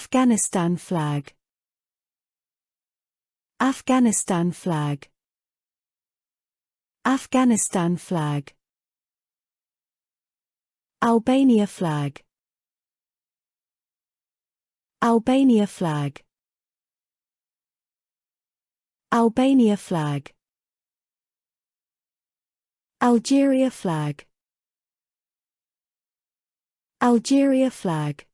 Afghanistan Flag. Afghanistan Flag. Afghanistan Flag. Albania Flag. Albania Flag. Albania Flag. Algeria Flag. Algeria Flag.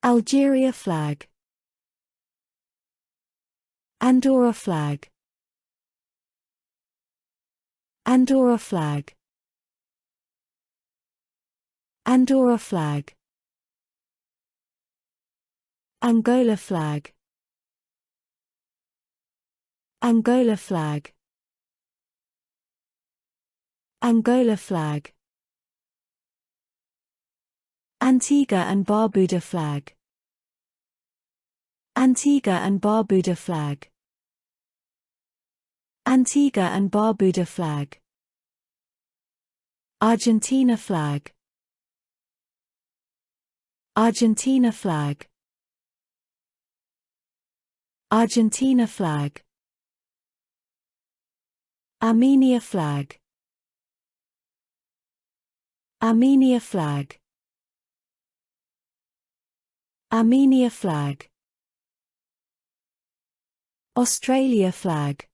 Algeria Flag. Andorra Flag. Andorra Flag. Andorra Flag. Angola Flag. Angola Flag. Angola Flag. Antigua and Barbuda Flag. Antigua and Barbuda Flag. Antigua and Barbuda Flag. Argentina Flag. Argentina Flag. Argentina Flag. Armenia Flag. Armenia Flag. Armenia Flag. Australia Flag.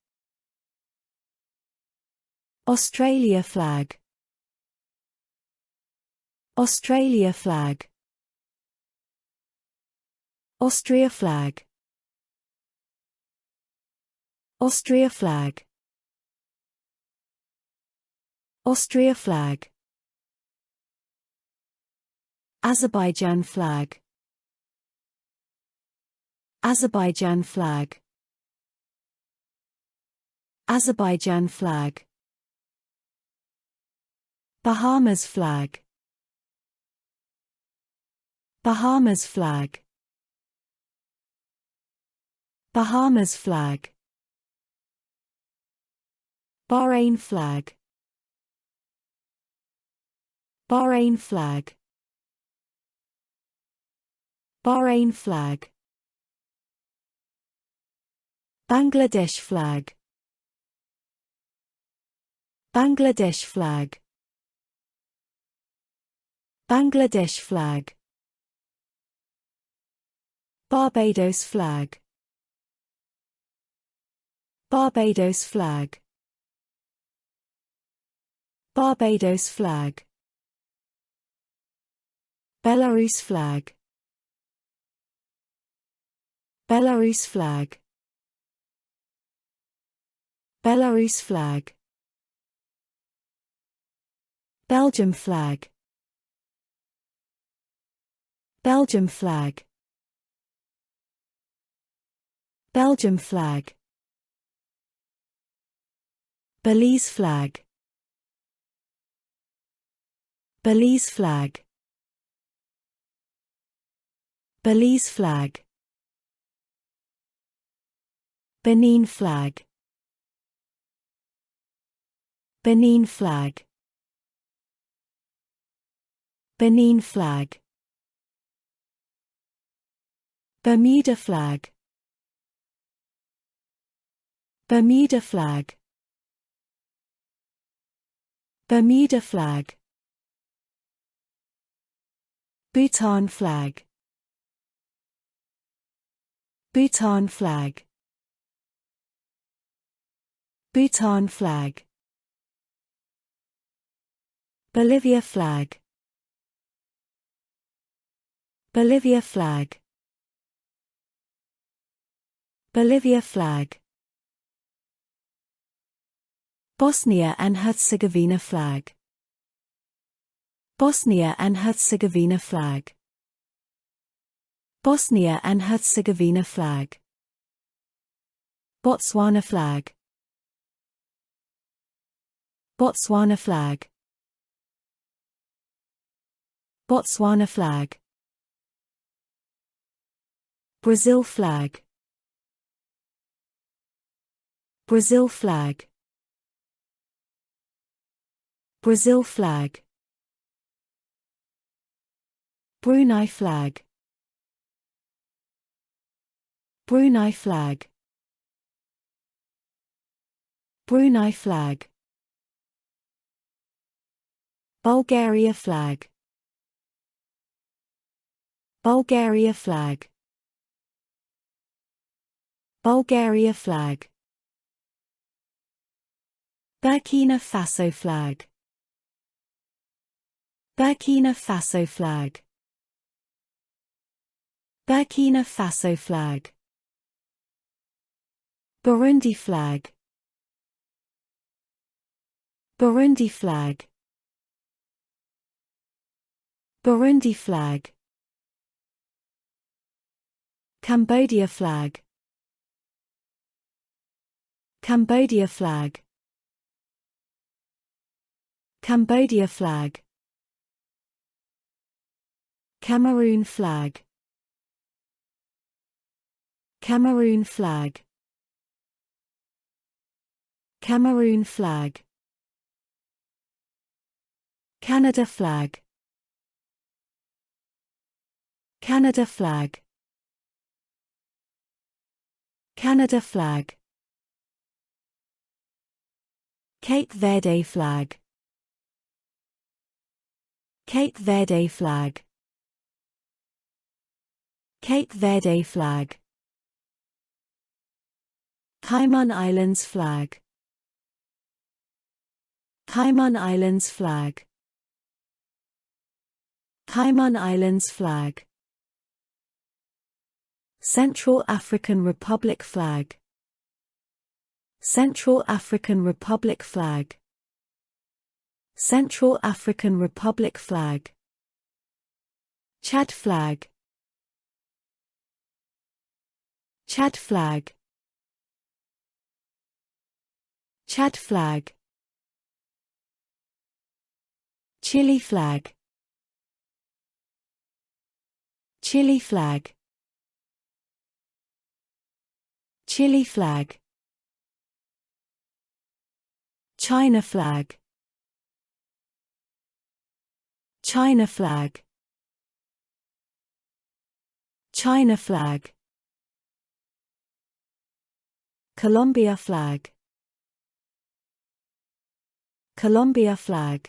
Australia Flag. Australia Flag. Austria Flag. Austria Flag. Austria Flag. Azerbaijan Flag. Azerbaijan Flag. Azerbaijan Flag. Bahamas Flag. Bahamas Flag. Bahamas Flag. Bahrain Flag. Bahrain Flag. Bahrain Flag. Bangladesh Flag. Bangladesh Flag. Bangladesh Flag. Barbados Flag. Barbados Flag. Barbados Flag. Belarus Flag. Belarus Flag. Belarus Flag. Belgium Flag. Belgium Flag. Belgium Flag. Belize Flag. Belize Flag. Belize Flag. Benin Flag. Benin Flag. Benin Flag. Bermuda Flag. Bermuda Flag. Bermuda Flag. Bhutan Flag. Bhutan Flag. Bhutan Flag. Bolivia Flag. Bolivia Flag. Bolivia Flag. Bosnia and Herzegovina Flag. Bosnia and Herzegovina Flag. Bosnia and Herzegovina Flag. Botswana Flag. Botswana Flag. Botswana Flag. Brazil Flag. Brazil Flag. Brazil Flag. Brunei Flag. Brunei Flag. Brunei Flag. Bulgaria Flag. Bulgaria Flag. Bulgaria Flag. Burkina Faso Flag. Burkina Faso Flag. Burkina Faso Flag. Burundi Flag. Burundi Flag. Burundi Flag. Cambodia Flag. Cambodia Flag. Cambodia Flag. Cameroon Flag. Cameroon Flag. Cameroon Flag. Canada Flag. Canada Flag. Canada Flag. Cape Verde Flag. Cape Verde Flag. Cape Verde Flag. Cayman Islands Flag. Cayman Islands Flag. Cayman Islands Flag. Central African Republic Flag. Central African Republic Flag. Central African Republic Flag. Chad Flag. Chad Flag. Chad Flag. Chile Flag. Chile Flag. Chile Flag. China Flag. China Flag. China Flag. Colombia Flag. Colombia Flag.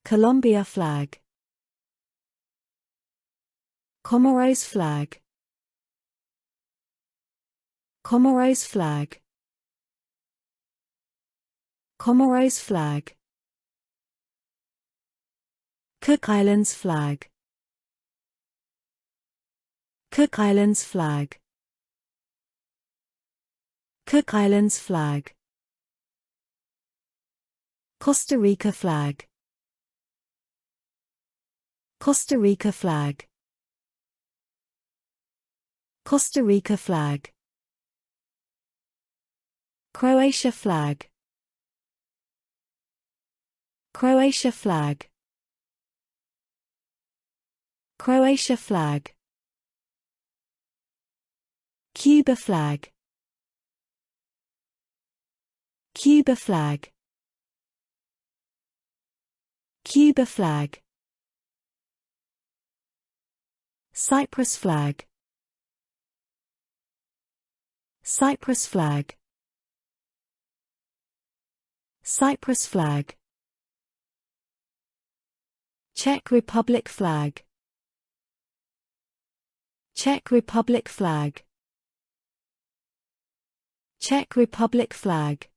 Colombia Flag. Comoros Flag. Comoros Flag. Comoros Flag. Cook Islands Flag. Cook Islands Flag. Cook Islands Flag. Costa Rica Flag. Costa Rica Flag. Costa Rica Flag. Croatia Flag. Croatia Flag. Croatia Flag. Cuba Flag. Cuba Flag. Cuba Flag. Cyprus Flag. Cyprus Flag. Cyprus Flag. Czech Republic Flag. Czech Republic Flag. Czech Republic Flag.